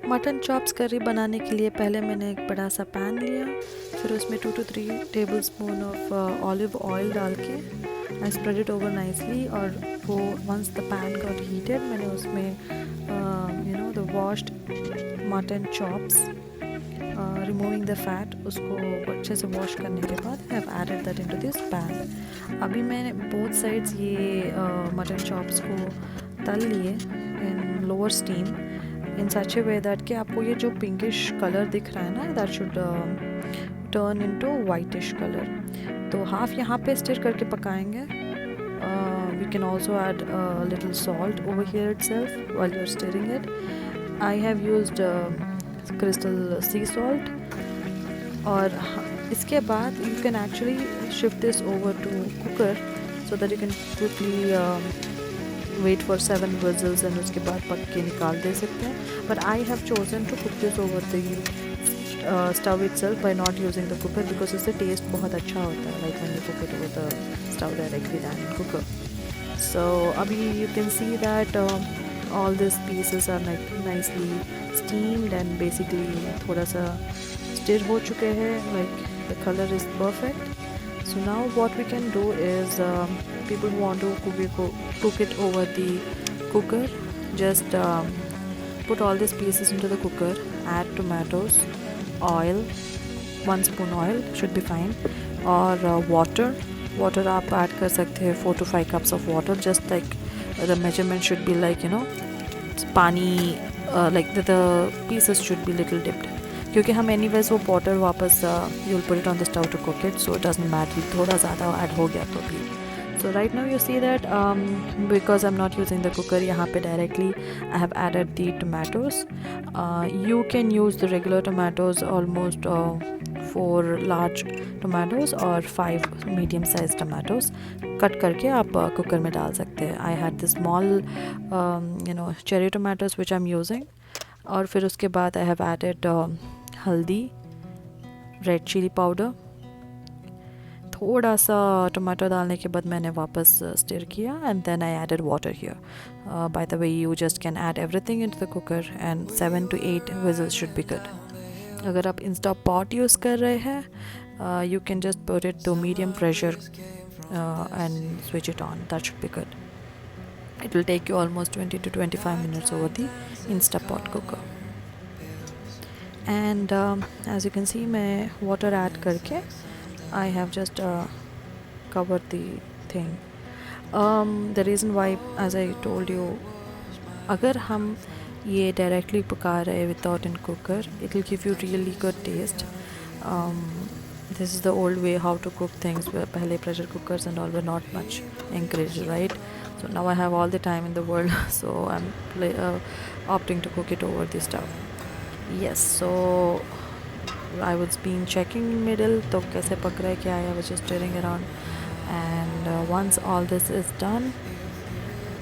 Mutton chops करी बनाने के लिए पहले मैंने एक बड़ा सा पैन लिया, फिर उसमें 2 to 3 tablespoon of olive oil डाल के I spread it over nicely. और वो once the pan got heated मैंने उसमें the washed mutton chops removing the fat, उसको अच्छे से वॉश करने के बाद I have added that into this pan. अभी मैंने बोथ साइड्स ये मटन चॉप्स को तल लिए in lower steam in such a way that कि आपको ये जो पिंकिश कलर दिख रहा है ना, that should turn into whitish colour. तो हाफ यहाँ पे स्टिर करके पकाएंगे। We can also add little salt over here itself while you are stirring it. I have used crystal sea salt. और इसके बाद you can actually shift this over to cooker so that you can quickly wait for 7 whistles and उसके बाद पक के निकाल दे सकते हैं। But I have chosen to cook this over the stove itself by not using the cooker, because इससे taste बहुत अच्छा होता है, like when you cook it over the stove directly than in cooker. So अभी you can see that all this pieces are like nicely steamed and basically थोड़ा सा stir हो चुके हैं, like the colour is perfect. So now what we can do is people who want to cook it over the cooker, just put all these pieces into the cooker, add tomatoes, oil, 1 spoon oil should be fine, or water आप add कर सकते हैं 4 to 5 cups of water, just like the measurement should be like पानी like the pieces should be little dipped, क्योंकि हम anyways वो water वापस you'll put it on the stove to cook it, so it doesn't matter थोड़ा ज़्यादा add हो गया तो भी। So right now you see that because I am not using the cooker, यहाँ पे directly I have added the tomatoes. You can use the regular tomatoes, almost 4 large tomatoes और 5 medium size tomatoes cut करके आप cooker में डाल सकते हैं। I had the small cherry tomatoes which I am using. और फिर उसके बाद आई हैव एडेड हल्दी, रेड चिली पाउडर, थोड़ा सा टमाटो डालने के बाद मैंने वापस स्टिर किया and then I added water here. By the way you just can add everything into the cooker and 7 to 8 whistles should be good. अगर आप इंस्टा पॉट यूज़ कर रहे हैं you can just put it to medium pressure and switch it on, that should be good. It will take you almost 20 to 25 minutes over the Instapot cooker. And as you can see, मैं water add करके I have just covered the thing. The reason why, as I told you, अगर हम ये directly पका रहे without in cooker, it will give you really good taste. This is the old way how to cook things, where पहले pressure cookers and all were not much encouraged, right? So now I have all the time in the world, so I'm opting to cook it over the stove. Yes, so I was been checking in middle तो कैसे पक रहा है क्या है, I was just stirring around and once all this is done,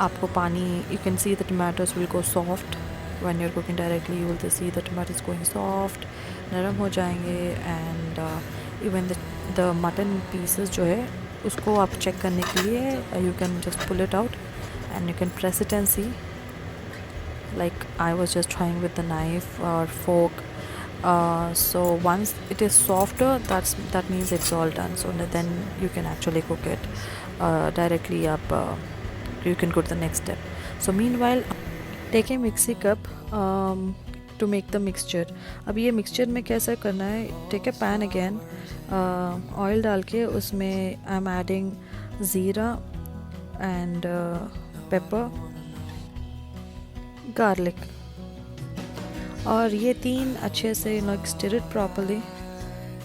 आपको पानी, you can see the tomatoes will go soft when you're cooking directly, you will see the tomatoes going soft, नरम हो जाएंगे and even the mutton pieces जो है उसको आप check करने के लिए you can just pull it out and you can press it and see, like I was just trying with the knife और fork. So once it is softer, that means it's all done, so then you can actually cook it directly up, you can go to the next step. So meanwhile take a mixie cup to make the mixture. अब ये mixture में कैसा करना है, take a pan again, oil डाल के उसमें I am adding ज़ीरा एंड पेपर, गार्लिक, और ये 3 अच्छे से stir it properly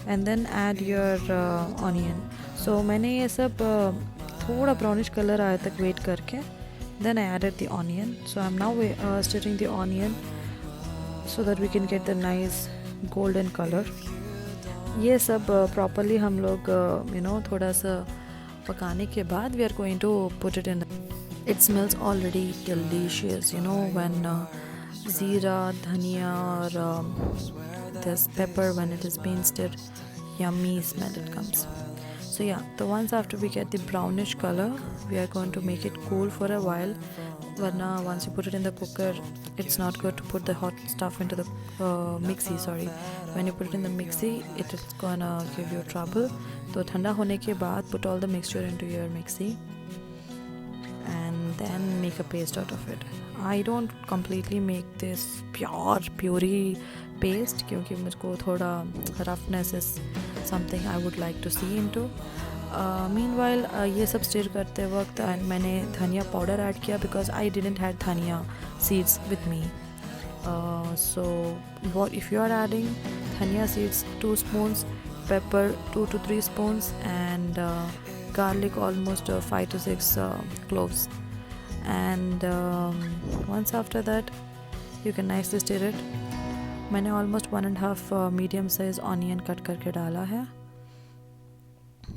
and then add your onion. So मैंने ये सब थोड़ा ब्राउनिश कलर आए तक वेट करके then I added the onion. So I am now stirring the onion so that we can get the nice golden color. ये सब properly हम लोग थोड़ा सा पकाने के बाद we are going to put it in. It smells already delicious, when ज़ीरा, धनिया और this pepper when it is being stirred, yummy smell it comes. So yeah, the once after we get the brownish color, we are going to make it cool for a while. Varna, once you put it in the cooker, it's not good to put the hot stuff into the mixie. Sorry, when you put it in the mixie, it is gonna give you trouble. So ठंडा होने के बाद put all the mixture into your mixie and then make a paste out of it. I don't completely make this puree paste क्योंकि मुझको थोड़ा roughness is something I would like to see into. Meanwhile ये सब stir करते वक्त मैंने धनिया powder add किया because I didn't had धनिया seeds with me. So what if you are adding dhania seeds 2 spoons, pepper 2 to 3 spoons, and garlic almost 5 to 6 cloves, and once after that you can nicely stir it. मैंने almost 1.5 medium size onion cut करके डाला है.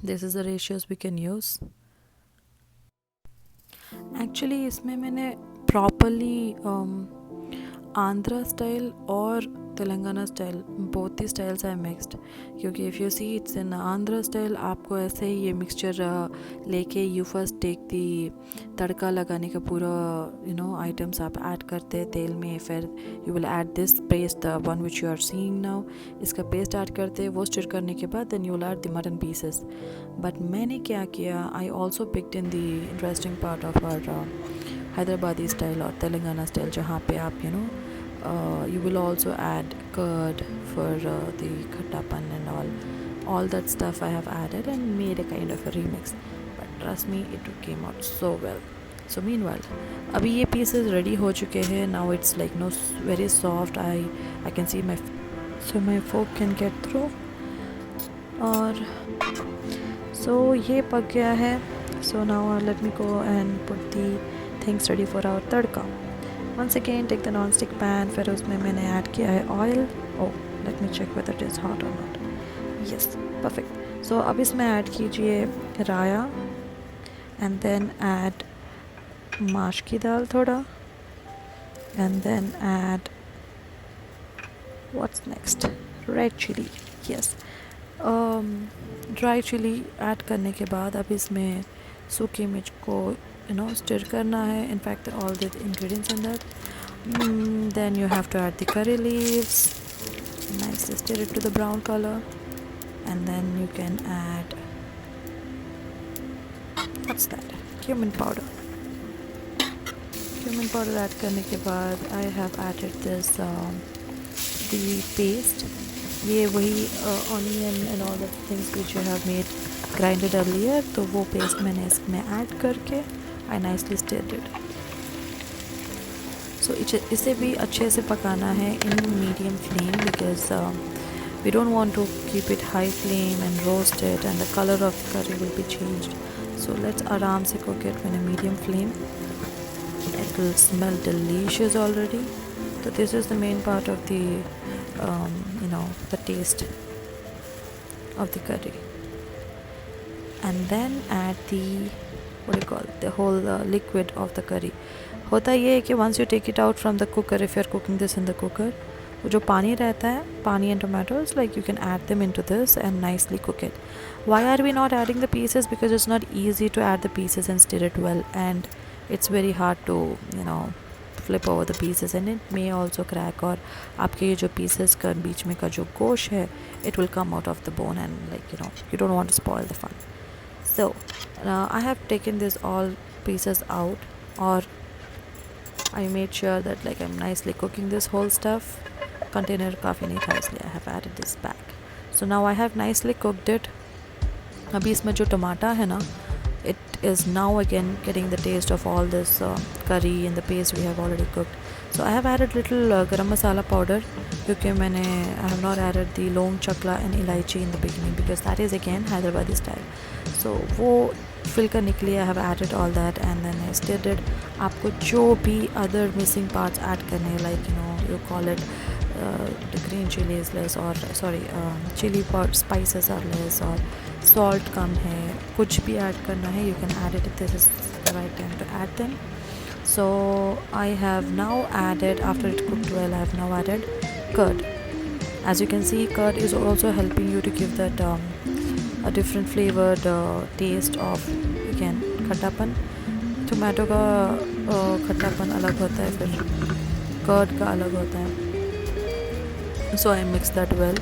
This is the ratios we can use. Actually इसमें मैंने properly Andhra style और Telangana style both ही styles आई mixed क्योंकि if you see it's in Andhra style आपको ऐसे ही ये मिक्सचर लेके यू फर्स्ट टेक दी तड़का लगाने का पूरा आइटम्स आप ऐड करते हैं तेल में, फिर you will add this paste the one which you are seeing now, इसका पेस्ट ऐड करते हैं, वो स्टिर करने के बाद then you will add the mutton pieces. But मैंने क्या किया, I also picked in the interesting part of our Hyderabadi style और तेलंगाना स्टाइल जहाँ पे आप you will also add curd for the khattapan and all that stuff I have added and made a kind of a remix, but trust me it came out so well. So meanwhile abhi ye pieces ready ho chuke hain. Now it's like very soft. I can see my fork can get through. और so ये पक गया है. So now let me go and put the things ready for our tadka. Once again take the non-stick pan, फिर उसमें मैंने add किया है oil. Oh, let me check whether it is hot or not. Yes, perfect. So अब इसमें add कीजिए राया and then add माश की दाल थोड़ा, and then add what's next, red chili. Yes, dry chili add करने के बाद अब इसमें सूखी मिर्च को stir करना है. In fact all the ingredients in that. Then you have to add the curry leaves, nicely stir it to the brown color, and then you can add what's that, cumin powder. Cumin powder add करने के बाद I have added this the paste. ये वही onion and all the things which you have made grinded earlier, तो वो paste मैंने इसमें add करके I nicely stirred it. So इसे भी अच्छे से पकाना है in medium flame because we don't want to keep it high flame and roast it and the color of the curry will be changed. So let's आराम से cook it in a medium flame. It will smell delicious already. So this is the main part of the the taste of the curry. And then add the whole liquid of the curry. होता ये है कि once you take it out from the cooker, if you are cooking this in the cooker, वो जो पानी रहता है, पानी and tomatoes, like you can add them into this and nicely cook it. Why are we not adding the pieces? Because it's not easy to add the pieces and stir it well, and it's very hard to flip over the pieces and it may also crack, और आपके ये जो pieces का बीच में का जो गोश है, it will come out of the bone and you don't want to spoil the fun. So I have taken this all pieces out, or I made sure that I'm nicely cooking this whole stuff. Container काफ़ी नहीं था इसलिए I have added this back. So now I have nicely cooked it. अभी इसमें जो टमाटा है ना, it is now again getting the taste of all this curry and the paste we have already cooked. So I have added little garam masala powder क्योंकि I have not added the long chakla and elaichi in the beginning because that is again Hyderabadi style. So वो fill करने के लिए I have added all that and then I stirred it. आपको जो भी other missing parts add करने you call it the green chili is less, or chili part spices are less, or salt कम है, कुछ भी add करना है, you can add it if this is the right time to add them. So I have now added, after it cooked well, I have now added curd. As you can see, curd is also helping you to give that a different flavored taste of again खट्टापन. Tomato का खट्टापन अलग होता है, फिर curd का अलग होता है. So I mix that well.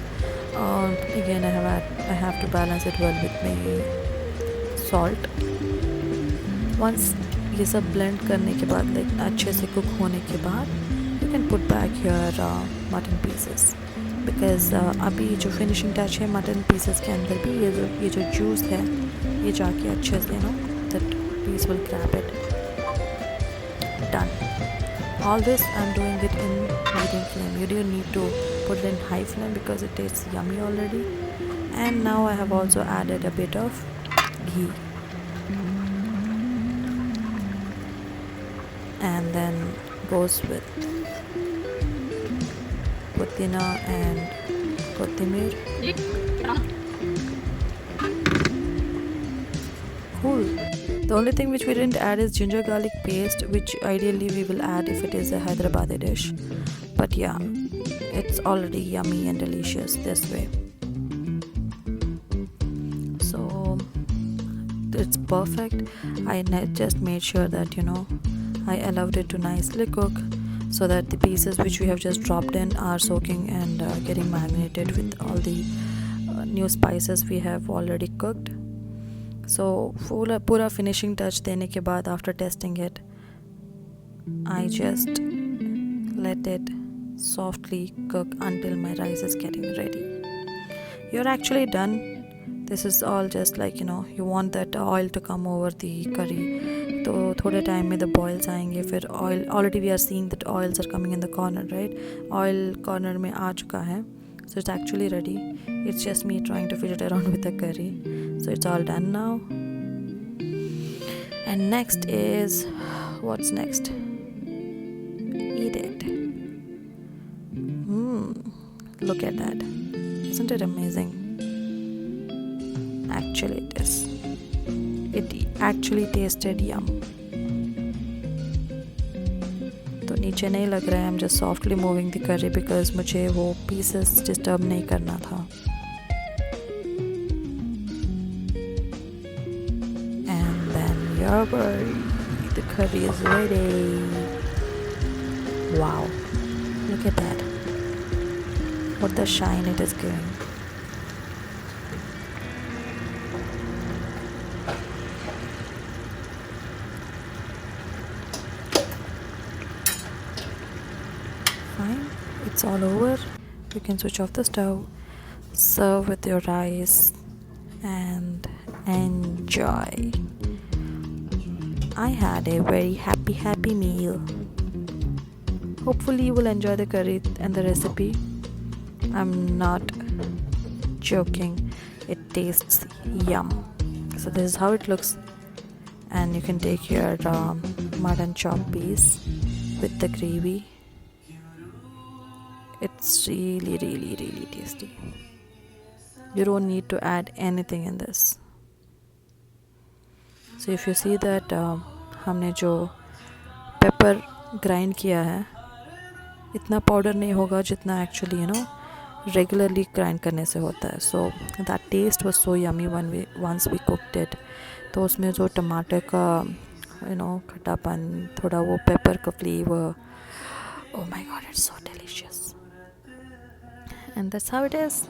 Again I have to balance it well with my salt. Once ये सब blend करने के बाद, like अच्छे से cook होने के बाद, you can put back your mutton pieces. Because अभी जो finishing touch है mutton pieces के अंदर भी ये जो juice है ये जाके अच्छे से that piece will grab it. Done. All this I'm doing it in medium flame. You don't need to put it in high flame because it tastes yummy already. And now I have also added a bit of ghee. And then goes with putina and kotimir. Cool. The only thing which we didn't add is ginger garlic paste, which ideally we will add if it is a Hyderabadi dish. But yeah, it's already yummy and delicious this way. So it's perfect. I just made sure that I allowed it to nicely cook so that the pieces which we have just dropped in are soaking and getting marinated with all the new spices we have already cooked. So pura finishing touch देने के बाद, after testing it, I just let it softly cook until my rice is getting ready. You're actually done. This is all just like you want that oil to come over the curry. तो थोड़े time में the boils आएंगे, फिर oil already we are seeing that oils are coming in the corner, right? Oil corner में आ चुका है. So it's actually ready. It's just me trying to fit it around with the curry. So it's all done now. And next is, what's next? Eat it. Look at that. Isn't it amazing? Actually it is. It actually tasted yum. तो नीचे नहीं लग रहा है. I'm just softly moving the curry because मुझे वो pieces disturb नहीं करना था. And then the curry is ready. Wow, look at that. What the shine it is giving. Fine, it's all over. You can switch off the stove, serve with your rice and enjoy. I had a very happy meal. Hopefully you will enjoy the curry and the recipe. I'm not joking. It tastes yum. So this is how it looks. And you can take your mutton chop piece with the gravy. It's really tasty. You don't need to add anything in this. So if you see that हमने जो paper grind किया है, इतना powder नहीं होगा जितना actually regularly grind करने से होता है. So that taste was so yummy once we cooked it. तो उसमें जो टमाटर का खट्टापन, थोड़ा वो पेपर का flavour, oh my god, it's so delicious. And that's how it is.